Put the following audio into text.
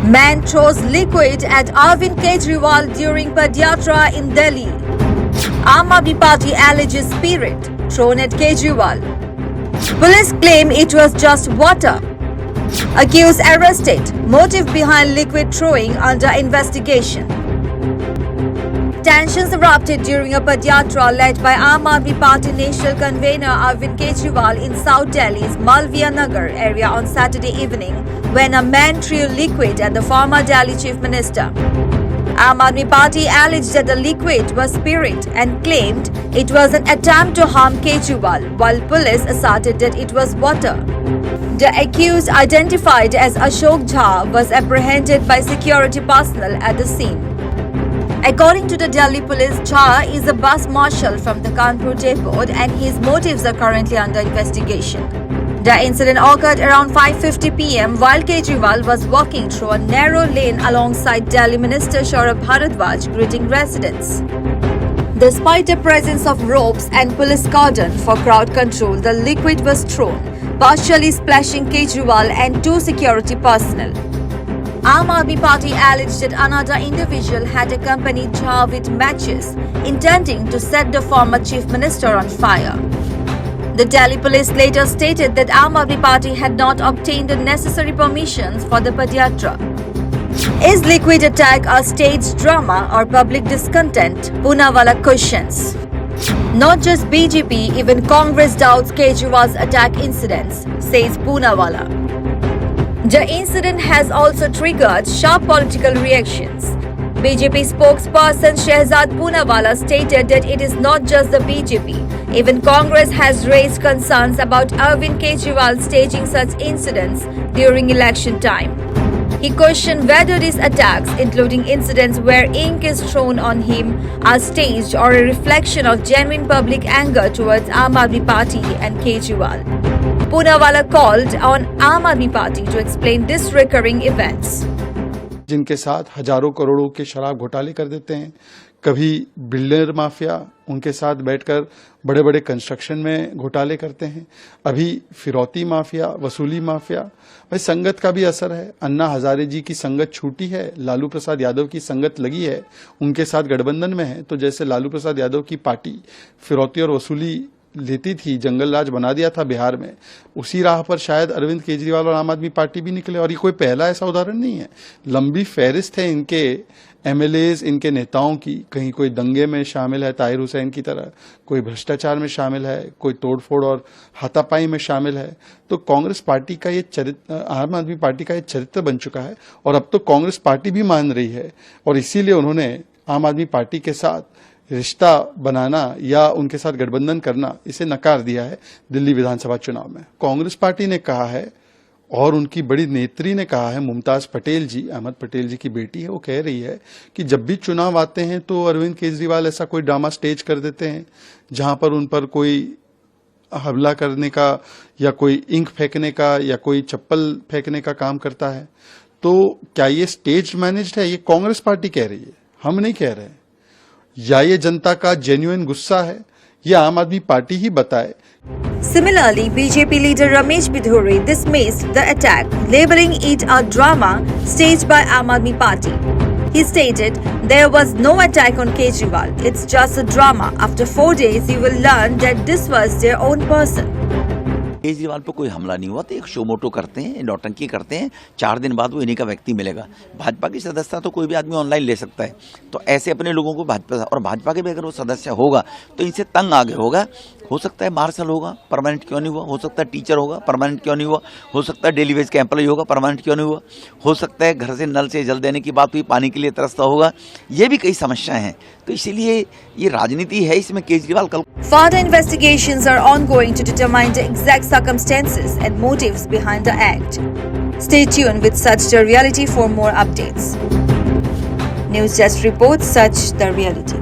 Man throws liquid at Arvind Kejriwal during Padyatra in Delhi. Aam Aadmi Party alleges spirit thrown at Kejriwal. Police claim it was just water. Accused arrested. Motive behind liquid throwing under investigation. Tensions erupted during a Padyatra led by Aam Aadmi Party National Convener Arvind Kejriwal in South Delhi's Malviya Nagar area on Saturday evening when a man threw liquid at the former Delhi Chief Minister. Aam Aadmi Party alleged that the liquid was spirit and claimed it was an attempt to harm Kejriwal, while police asserted that it was water. The accused, identified as Ashok Jha, was apprehended by security personnel at the scene. According to the Delhi police, Jha is a bus marshal from the Kanpur depot and his motives are currently under investigation. The incident occurred around 5:50 p.m. while Kejriwal was walking through a narrow lane alongside Delhi Minister Saurabh Bharadwaj greeting residents. Despite the presence of ropes and police cordon for crowd control, the liquid was thrown, partially splashing Kejriwal and two security personnel. Aam Aadmi Party alleged that another individual had accompanied Jha with matches, intending to set the former Chief Minister on fire. The Delhi police later stated that Aam Aadmi Party had not obtained the necessary permissions for the Padyatra. Is liquid attack a staged drama or public discontent? Poonawalla questions. Not just BJP, even Congress doubts Kejriwal's attack incidents, says Poonawalla. The incident has also triggered sharp political reactions. BJP spokesperson Shehzad Poonawalla stated that it is not just the BJP. Even Congress has raised concerns about Arvind Kejriwal staging such incidents during election time. He questioned whether these attacks, including incidents where ink is thrown on him, are staged or a reflection of genuine public anger towards Aam Aadmi Party and Kejriwal. Poonawalla called on Aam Aadmi Party to explain these recurring events. जिनके साथ हजारों करोड़ों के शराब घोटाले कर देते हैं, कभी बिल्डर माफिया उनके साथ बैठकर बड़े बड़े कंस्ट्रक्शन में घोटाले करते हैं, अभी फिरौती माफिया, वसूली माफिया। भाई संगत का भी असर है। अन्ना हजारे जी की संगत छूटी है, लालू प्रसाद यादव की संगत लगी है, उनके साथ गठबंधन में है। तो जैसे लालू प्रसाद यादव की पार्टी फिरौती और वसूली लेती थी, जंगल राज बना दिया था बिहार में, उसी राह पर शायद अरविंद केजरीवाल और आम आदमी पार्टी भी निकले। और ये कोई पहला ऐसा उदाहरण नहीं है, लंबी फहरिस्त है इनके एमएलएज, इनके नेताओं की। कहीं कोई दंगे में शामिल है ताहिर हुसैन की तरह, कोई भ्रष्टाचार में शामिल है, कोई तोड़फोड़ और हाथापाई में शामिल है। तो कांग्रेस पार्टी का ये चरित्र, आम आदमी पार्टी का ये चरित्र बन चुका है और अब तो कांग्रेस पार्टी भी मान रही है और इसीलिए उन्होंने आम आदमी पार्टी के साथ रिश्ता बनाना या उनके साथ गठबंधन करना, इसे नकार दिया है दिल्ली विधानसभा चुनाव में। कांग्रेस पार्टी ने कहा है और उनकी बड़ी नेत्री ने कहा है, मुमताज पटेल जी, अहमद पटेल जी की बेटी है, वो कह रही है कि जब भी चुनाव आते हैं तो अरविंद केजरीवाल ऐसा कोई ड्रामा स्टेज कर देते हैं जहां पर उन पर कोई हमला करने का या कोई इंक फेंकने का या कोई चप्पल फेंकने का काम करता है। तो क्या ये स्टेज मैनेज्ड है? ये कांग्रेस पार्टी कह रही है, हम नहीं कह रहे। या ये जनता का जेन्युइन गुस्सा है, ये आम आदमी पार्टी ही बताए। Similarly, BJP leader Ramesh Bidhuri dismissed the attack, labeling it a drama staged by Aam Aadmi Party. He stated, "There was no attack on Kejriwal. It's just a drama. After 4 days, you will learn that this was their own person." Kejriwal पर कोई हमला नहीं हुआ, तो एक show मोटो करते हैं, नौटंकी करते हैं। 4 दिन बाद वो इन्हीं का व्यक्ति मिलेगा। भाजपा की सदस्यता तो कोई भी आदमी ऑनलाइन ले सकता है, तो ऐसे अपने लोगों को भाजपा, और भाजपा के भी अगर वो सदस्य होगा तो इनसे तंग आगे होगा। हो सकता है मार्शल होगा, परमानेंट क्यों नहीं हुआ? हो सकता है टीचर होगा, परमानेंट क्यों नहीं हुआ? हो सकता है डेली वेज का एम्प्लॉय होगा, परमानेंट क्यों नहीं हुआ? हो सकता है घर से नल से जल देने की बात हुई, पानी के लिए तरसता होगा। ये भी कई समस्याएं हैं, तो इसीलिए ये राजनीति है, इसमें केजरीवाल कल। Further investigations are ongoing to determine the exact circumstances and motives behind the act. Stay tuned with Such the Reality for more updates. News Desk reports Such the Reality.